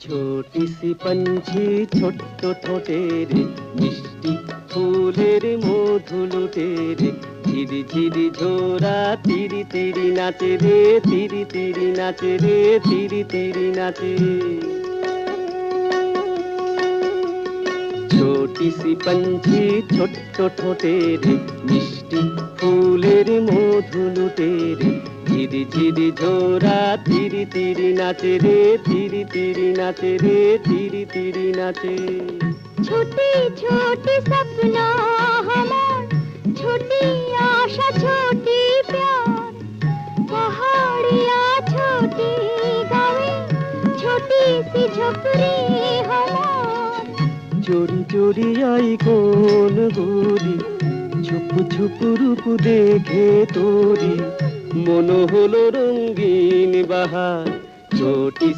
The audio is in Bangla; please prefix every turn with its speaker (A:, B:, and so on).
A: छोटी सी पंछी ছোট্ট ঠোঁটের মিষ্টি ফুলের মধু লুটে রে ঝিরি ঝিরি ঝোরা তিরি তিরি নাচে রে তিরি তিরি নাচে রে তিরি তিরি নাচে छोटी सी पंछी ছোট্ট ঠোঁটের মিষ্টি ফুলের মধু লুটে রে ঝিরি ঝিরি ঝোরা তিরি তিরি নাচে রে তিরি তিরি নাচে রে তিরি তিরি নাচে
B: छोटी छोटी सपना हमार छोटी आशा छोटी प्यार पहाड़िया छोटी गावे छोटी सी झोपड़ी हमार
A: चोरी चोरी आई कौन गोरी छुप छुप रूप देखे तोरी मन हलो रंगीन बहार छोटी सी